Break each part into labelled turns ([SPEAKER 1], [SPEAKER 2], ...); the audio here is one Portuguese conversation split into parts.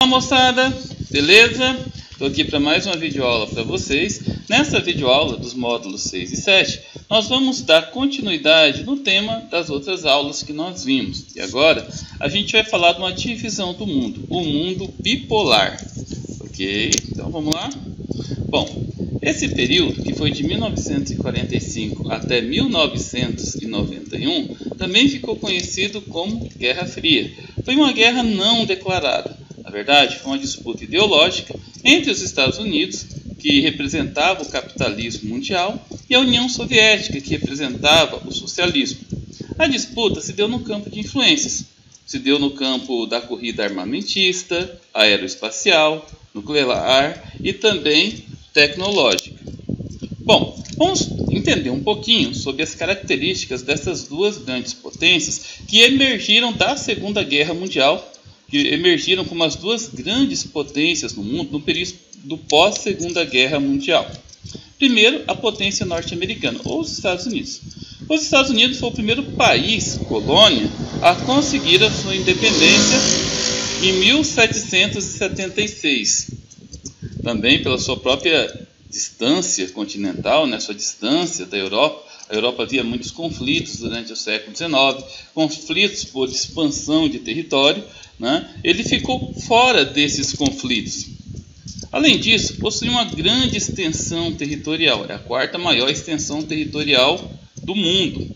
[SPEAKER 1] Olá moçada, beleza? Estou aqui para mais uma videoaula para vocês. Nessa videoaula dos módulos 6 e 7, nós vamos dar continuidade no tema das outras aulas que nós vimos. E agora a gente vai falar de uma divisão do mundo, o mundo bipolar. Ok? Então vamos lá? Bom, esse período, que foi de 1945 até 1991, também ficou conhecido como Guerra Fria. Foi uma guerra não declarada. Na verdade, foi uma disputa ideológica entre os Estados Unidos, que representava o capitalismo mundial, e a União Soviética, que representava o socialismo. A disputa se deu no campo de influências. Se deu no campo da corrida armamentista, aeroespacial, nuclear e também tecnológica. Bom, vamos entender um pouquinho sobre as características dessas duas grandes potências que emergiram da Segunda Guerra Mundial, que emergiram como as duas grandes potências no mundo no período do pós-Segunda Guerra Mundial. Primeiro, a potência norte-americana, ou os Estados Unidos. Os Estados Unidos foi o primeiro país, colônia, a conseguir a sua independência em 1776. Também pela sua própria distância continental, sua distância da Europa. A Europa havia muitos conflitos durante o século XIX, conflitos por expansão de território. Ele ficou fora desses conflitos. Além disso, possui uma grande extensão territorial, é a quarta maior extensão territorial do mundo,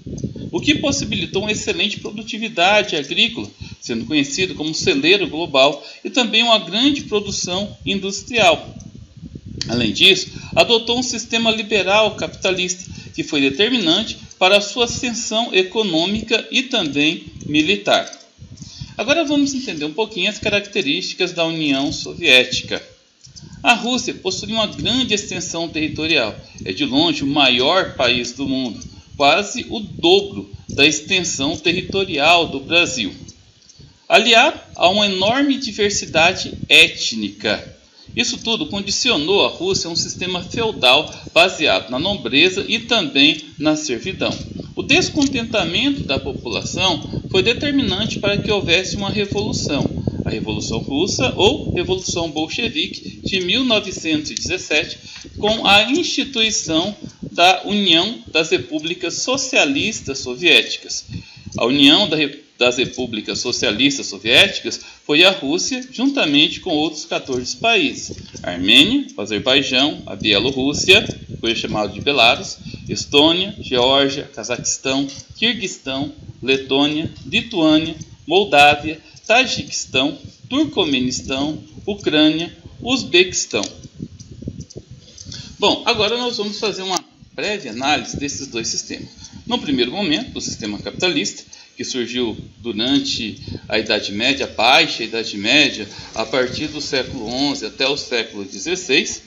[SPEAKER 1] o que possibilitou uma excelente produtividade agrícola, sendo conhecido como celeiro global, e também uma grande produção industrial. Além disso, adotou um sistema liberal capitalista, que foi determinante para a sua ascensão econômica e também militar. Agora vamos entender um pouquinho as características da União Soviética. A Rússia possui uma grande extensão territorial, é de longe o maior país do mundo, quase o dobro da extensão territorial do Brasil. Aliado a uma enorme diversidade étnica. Isso tudo condicionou a Rússia a um sistema feudal baseado na nobreza e também na servidão. O descontentamento da população foi determinante para que houvesse uma revolução, a Revolução Russa ou Revolução Bolchevique de 1917, com a instituição da União das Repúblicas Socialistas Soviéticas. A União das Repúblicas Socialistas Soviéticas foi a Rússia, juntamente com outros 14 países: a Armênia, o Azerbaijão, a Bielorrússia, que foi chamado de Belarus, Estônia, Geórgia, Cazaquistão, Quirguistão, Letônia, Lituânia, Moldávia, Tajiquistão, Turcomenistão, Ucrânia, Uzbequistão. Bom, agora nós vamos fazer uma breve análise desses dois sistemas. No primeiro momento, o sistema capitalista, que surgiu durante a Idade Média, a Baixa Idade Média, a partir do século XI até o século XVI,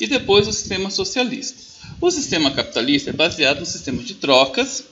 [SPEAKER 1] e depois o sistema socialista. O sistema capitalista é baseado no sistema de trocas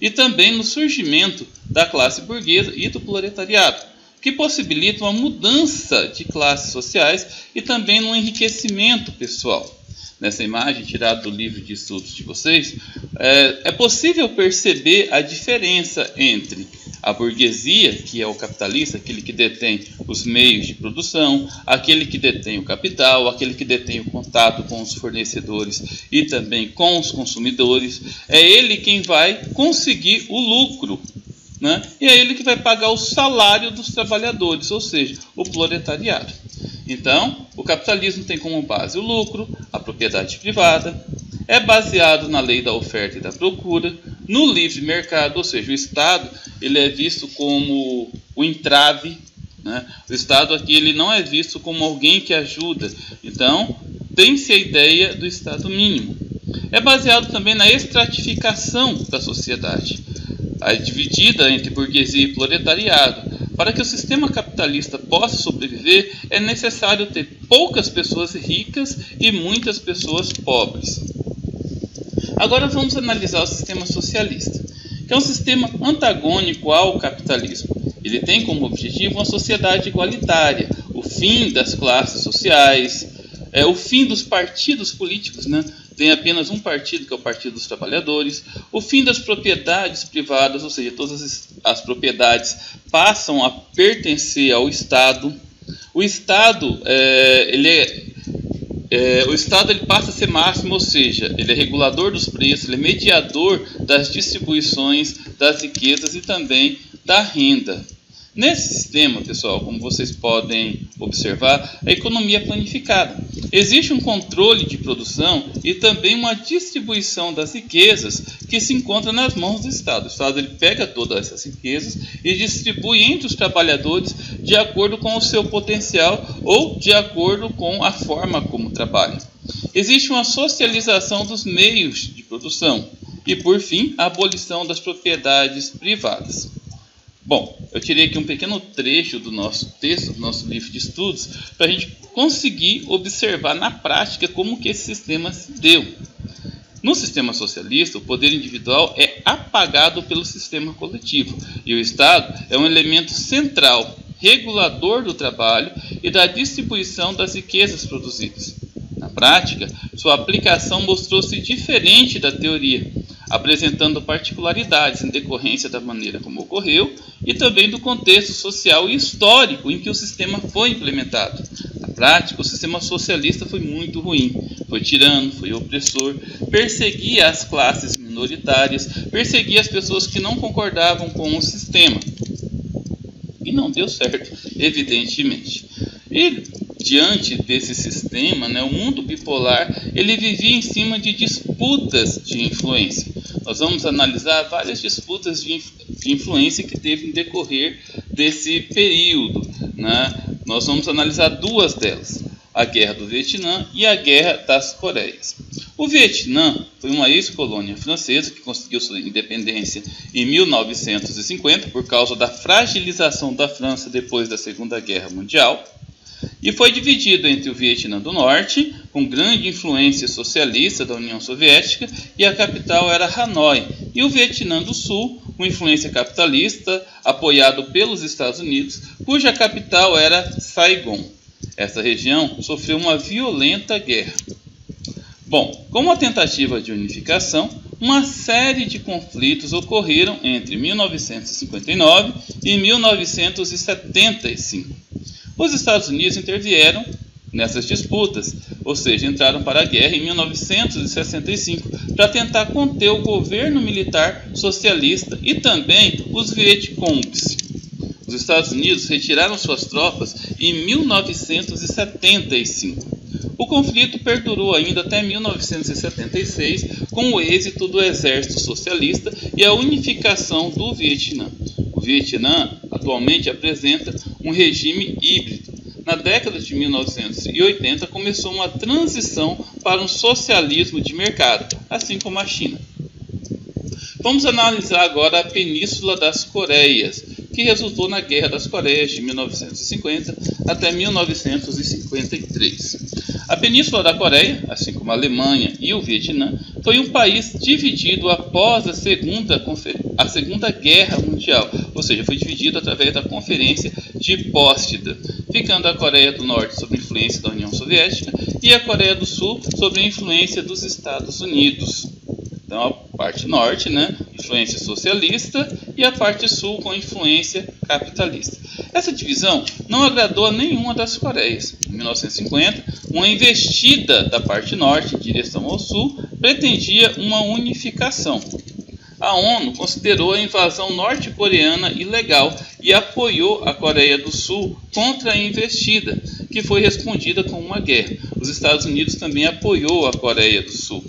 [SPEAKER 1] e também no surgimento da classe burguesa e do proletariado, que possibilita uma mudança de classes sociais e também no enriquecimento pessoal. Nessa imagem tirada do livro de estudos de vocês, é possível perceber a diferença entre a burguesia, que é o capitalista, aquele que detém os meios de produção, aquele que detém o capital, aquele que detém o contato com os fornecedores e também com os consumidores. É ele quem vai conseguir o lucro, e é ele que vai pagar o salário dos trabalhadores, ou seja, o proletariado. Então, o capitalismo tem como base o lucro, a propriedade privada, é baseado na lei da oferta e da procura, no livre mercado, ou seja, o Estado ele é visto como o entrave, O Estado aqui ele não é visto como alguém que ajuda, então tem-se a ideia do Estado mínimo. É baseado também na estratificação da sociedade, dividida entre burguesia e proletariado. Para que o sistema capitalista possa sobreviver, é necessário ter poucas pessoas ricas e muitas pessoas pobres. Agora vamos analisar o sistema socialista, que é um sistema antagônico ao capitalismo. Ele tem como objetivo uma sociedade igualitária, o fim das classes sociais, o fim dos partidos políticos, Tem apenas um partido, que é o Partido dos Trabalhadores, o fim das propriedades privadas, ou seja, todas as propriedades passam a pertencer ao Estado, O Estado, o Estado ele passa a ser máximo, ou seja, ele é regulador dos preços, ele é mediador das distribuições das riquezas e também da renda. Nesse sistema, pessoal, como vocês podem observar, a economia é planificada. Existe um controle de produção e também uma distribuição das riquezas que se encontra nas mãos do Estado. O Estado ele pega todas essas riquezas e distribui entre os trabalhadores de acordo com o seu potencial ou de acordo com a forma como trabalham. Existe uma socialização dos meios de produção e, por fim, a abolição das propriedades privadas. Bom, eu tirei aqui um pequeno trecho do nosso texto, do nosso livro de estudos, para a gente conseguir observar na prática como que esse sistema se deu. No sistema socialista, o poder individual é apagado pelo sistema coletivo e o Estado é um elemento central, regulador do trabalho e da distribuição das riquezas produzidas. Na prática, sua aplicação mostrou-se diferente da teoria, apresentando particularidades em decorrência da maneira como ocorreu e também do contexto social e histórico em que o sistema foi implementado. Na prática, o sistema socialista foi muito ruim, foi tirano, foi opressor, perseguia as classes minoritárias, perseguia as pessoas que não concordavam com o sistema. E não deu certo, evidentemente. E diante desse sistema, o mundo bipolar, ele vivia em cima de disputas de influência. Nós vamos analisar várias disputas de influência que teve em decorrer desse período. Nós vamos analisar duas delas, a Guerra do Vietnã e a Guerra das Coreias. O Vietnã foi uma ex-colônia francesa que conseguiu sua independência em 1950 por causa da fragilização da França depois da Segunda Guerra Mundial. E foi dividido entre o Vietnã do Norte, com grande influência socialista da União Soviética, e a capital era Hanoi, e o Vietnã do Sul, com influência capitalista, apoiado pelos Estados Unidos, cuja capital era Saigon. Essa região sofreu uma violenta guerra. Bom, como a tentativa de unificação, uma série de conflitos ocorreram entre 1959 e 1975. Os Estados Unidos intervieram nessas disputas, ou seja, entraram para a guerra em 1965 para tentar conter o governo militar socialista e também os Vietcongs. Os Estados Unidos retiraram suas tropas em 1975. O conflito perdurou ainda até 1976, com o êxito do exército socialista e a unificação do Vietnã. O Vietnã atualmente apresenta um regime híbrido. Na década de 1980 começou uma transição para um socialismo de mercado, assim como a China. Vamos analisar agora a Península das Coreias, que resultou na Guerra das Coreias de 1950 até 1953. A Península da Coreia, assim como a Alemanha e o Vietnã, foi um país dividido após a Segunda Guerra Mundial, ou seja, foi dividido através da Conferência de Potsdam, ficando a Coreia do Norte sob influência da União Soviética e a Coreia do Sul sob a influência dos Estados Unidos. Então, a parte norte, influência socialista, e a parte sul com influência capitalista. Essa divisão não agradou a nenhuma das Coreias. Em 1950, uma investida da parte norte em direção ao sul pretendia uma unificação. A ONU considerou a invasão norte-coreana ilegal e apoiou a Coreia do Sul contra a investida, que foi respondida com uma guerra. Os Estados Unidos também apoiou a Coreia do Sul.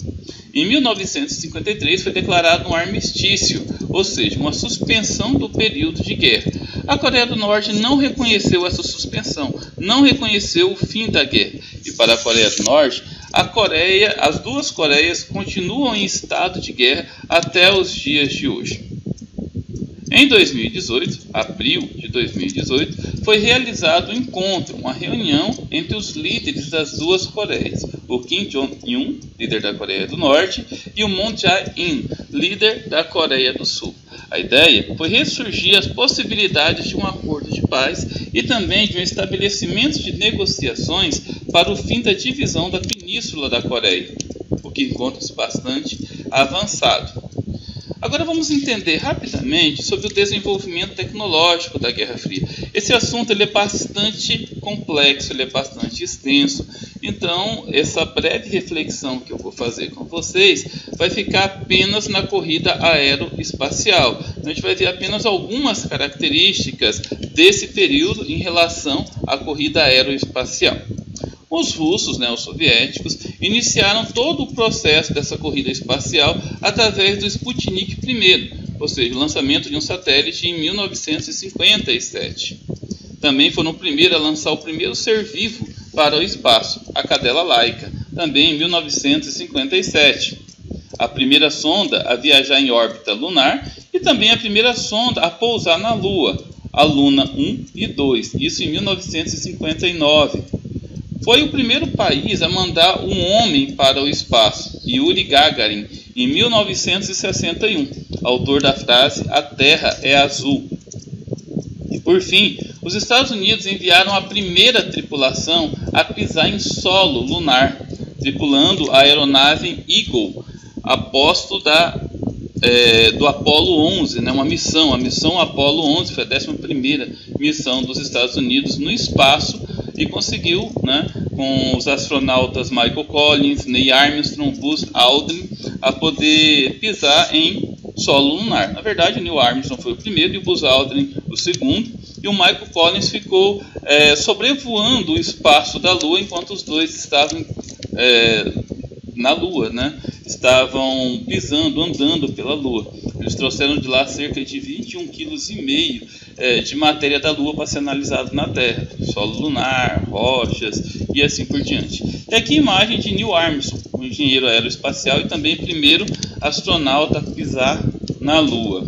[SPEAKER 1] Em 1953 foi declarado um armistício, ou seja, uma suspensão do período de guerra. A Coreia do Norte não reconheceu essa suspensão, não reconheceu o fim da guerra. E para a Coreia do Norte, as duas Coreias continuam em estado de guerra até os dias de hoje. Em 2018, abril de 2018, foi realizado um encontro, uma reunião entre os líderes das duas Coreias, o Kim Jong-un, líder da Coreia do Norte, e o Moon Jae-in, líder da Coreia do Sul. A ideia foi ressurgir as possibilidades de um acordo de paz e também de um estabelecimento de negociações para o fim da divisão da Península da Coreia, o que encontra-se bastante avançado. Agora vamos entender rapidamente sobre o desenvolvimento tecnológico da Guerra Fria. Esse assunto ele é bastante complexo, ele é bastante extenso, então essa breve reflexão que eu vou fazer com vocês vai ficar apenas na corrida aeroespacial. A gente vai ver apenas algumas características desse período em relação à corrida aeroespacial. Os russos, os soviéticos, iniciaram todo o processo dessa corrida espacial através do Sputnik I, ou seja, o lançamento de um satélite em 1957. Também foram o primeiro a lançar o primeiro ser vivo para o espaço, a cadela Laika, também em 1957. A primeira sonda a viajar em órbita lunar e também a primeira sonda a pousar na Lua, a Luna 1 e 2, isso em 1959. Foi o primeiro país a mandar um homem para o espaço, Yuri Gagarin, em 1961, autor da frase "A Terra é azul". E por fim, os Estados Unidos enviaram a primeira tripulação a pisar em solo lunar, tripulando a aeronave Eagle, aposto do Apollo 11, a missão Apollo 11 foi a 11ª missão dos Estados Unidos no espaço e conseguiu, com os astronautas Michael Collins, Neil Armstrong, Buzz Aldrin, a poder pisar em solo lunar. Na verdade, o Neil Armstrong foi o primeiro e o Buzz Aldrin o segundo, e o Michael Collins ficou sobrevoando o espaço da Lua enquanto os dois estavam na Lua, estavam pisando, andando pela Lua. Eles trouxeram de lá cerca de 21,5 kg de matéria da Lua para ser analisado na Terra, solo lunar, rochas e assim por diante. E aqui a imagem de Neil Armstrong, um engenheiro aeroespacial e também primeiro astronauta a pisar na Lua.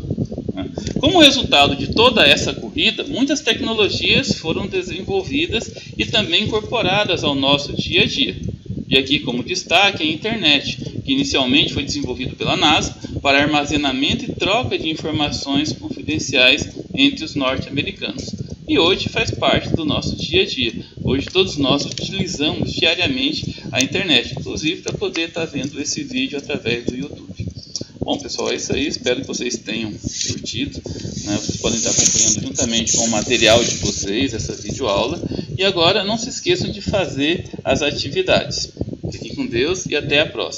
[SPEAKER 1] Como resultado de toda essa corrida, muitas tecnologias foram desenvolvidas e também incorporadas ao nosso dia a dia. E aqui como destaque a internet, que inicialmente foi desenvolvido pela NASA para armazenamento e troca de informações confidenciais entre os norte-americanos. E hoje faz parte do nosso dia a dia. Hoje todos nós utilizamos diariamente a internet, inclusive para poder estar vendo esse vídeo através do YouTube. Bom pessoal, é isso aí, espero que vocês tenham curtido, Vocês podem estar acompanhando juntamente com o material de vocês essa videoaula. E agora não se esqueçam de fazer as atividades. Fiquem com Deus e até a próxima.